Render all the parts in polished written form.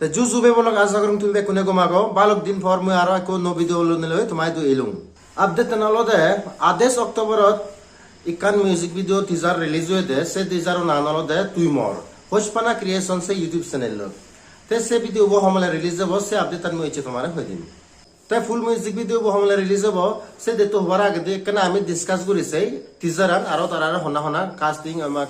te juzube bolok asa korung tulbe kune gomago balok din for mu aro ko no video loi tumai du elung update nalode ades octoberot ikan music video teaser release hoide se teaser na nalode tuimor hospana creation se youtube channel lo te se video bo hamale release hobo se update tan mu eche tomare hoidin te full music video bo hamale release hobo se de to hora age kana ami discuss kori sei teaser an aro tarara hona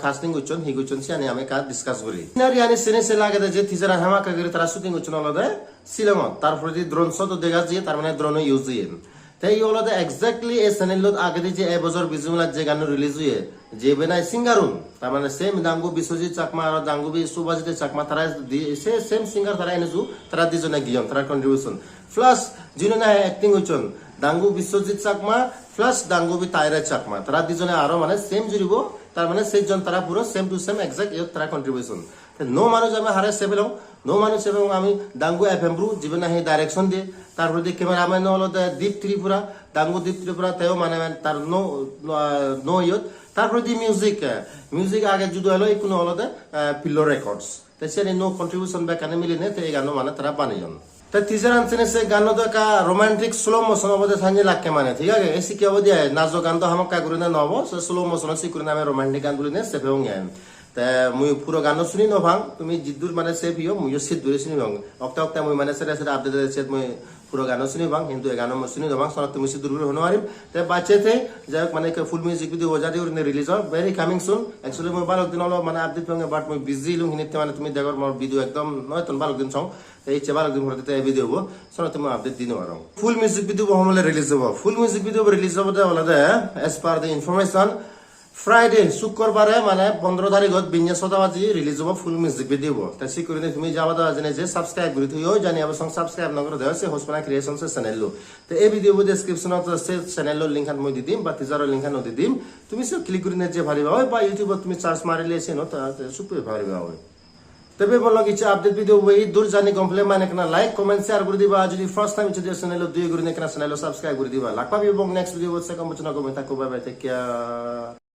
casting uchon higuchon se ani ami ka discuss kori nari ani sene se lage je teaser hama ka gere tara shooting uchon alode silamo tarpor di drone shot dega je tar mane drone use je তাই হলদে exactly এই চ্যানেলত আগে যে এবছর বিজুমলা যে গান release হয়ে যে বেনাই সিঙ্গারুন তার মানে সেম দাঙ্গু বিশ্বজিৎ চাকমা আর দাঙ্গু সুভাজিৎ চাকমা তারা সেম সিঙ্গার তারা এনেছু তারা দুজনে গিয়ন তারা কন্ট্রিবিউশন প্লাস যিনি না অ্যাক্টিং হইছন দাঙ্গু বিশ্বজিৎ চাকমা প্লাস দাঙ্গু তাইরা চাকমা তারা দুজনে আরো মানে সেম জুড়িব তার মানে সেইজন তারা পুরো সেম টু সেম এক্সাক্ট তারা কন্ট্রিবিউশন নো মানুষ আমি হারে সেবেলাম নো মানুষ এবং আমি দাঙ্গু এফএম ব্রু জীবনে হে ডাইরেকশন দিয়ে তারপর দিয়ে ক্যামেরাম্যান হলো দীপ ত্রিপুরা দাঙ্গু দীপ ত্রিপুরা তেও মানে তার নো ইয়ত তারপর দিয়ে মিউজিক আগে যুদ্ধ হলো এই কোনো হলো পিলো রেকর্ডস তাই সে নো কন্ট্রিবিউশন বা কানে মিলিনে তো এই গান মানে তারা বানিয়েন তাই টিজার আনছেন সে গান তো একটা রোমান্টিক স্লো মোশন অবধি সাঞ্জে লাগকে মানে ঠিক আছে এসি কি অবধি নাচো গান তো আমাকে করে না নব স্লো মোশন সে করে নামে রোমান্টিক গানগুলি নে সেফেও গেন তা মুই পুরো গান শুনি ন ভাং তুমি জিদ্দুর মানে সেফ হিও মুই সিট দূরে শুনি ভাং অক্টা মুই মানে সেটা আপডেট সেট মুই পুরো গান শুনি ভাং কিন্তু এই গান শুনি ভাং সন তুমি সিট দূরে হনো মারিম তে বাচ্চে থে যাই মানে ফুল মিউজিক ভিডিও ওজাদি উরনে রিলিজ হয় ভেরি কামিং সুন অ্যাকচুয়ালি মুই বালক দিন হলো মানে আপডেট ভাঙে বাট মুই বিজি লুম হিনিতে মানে তুমি দেখর মোর ভিডিও একদম নয় তন বালক দিন সং এই চে বালক দিন হতে এই ভিডিও সন তুমি আপডেট দিন মারো ফুল মিউজিক ভিডিও হমলে রিলিজ হবে ফুল মিউজিক ভিডিও রিলিজ হবে ওলাদে as per the information Friday শুক্রবারে মানে 15 তারিখত বিন্যাসতা বাজি রিলিজ হবো ফুল মিউজিক ভিডিও তাই সিকিউরিটি তুমি যাবা দা জানে যে সাবস্ক্রাইব করি তুইও জানি আবার সং সাবস্ক্রাইব নগর দেওয়া সে হোসপানা ক্রিয়েশন সে চ্যানেল লো তো এই ভিডিও ডেসক্রিপশনত সে চ্যানেল লো লিংক মই দি দিম বা টিজার লিংক ন দি দিম তুমি সে ক্লিক করি যে ভারিবা হয় বা ইউটিউবত তুমি সার্চ মারিলে এসে ন তা সুপে ভারিবা হয় তবে বললো কিছু আপডেট ভিডিও এই দূর জানি কমপ্লেন মানে কেনা লাইক কমেন্ট শেয়ার করে দিবা যদি ফার্স্ট টাইম যদি চ্যানেল দুই করে কেনা চ্যানেল সাবস্ক্রাইব করে দিবা লাখ পাবি এবং নেক্সট ভিডিও হচ্ছে কম বচনা কমে থাকো বাই বাই টেক কেয়ার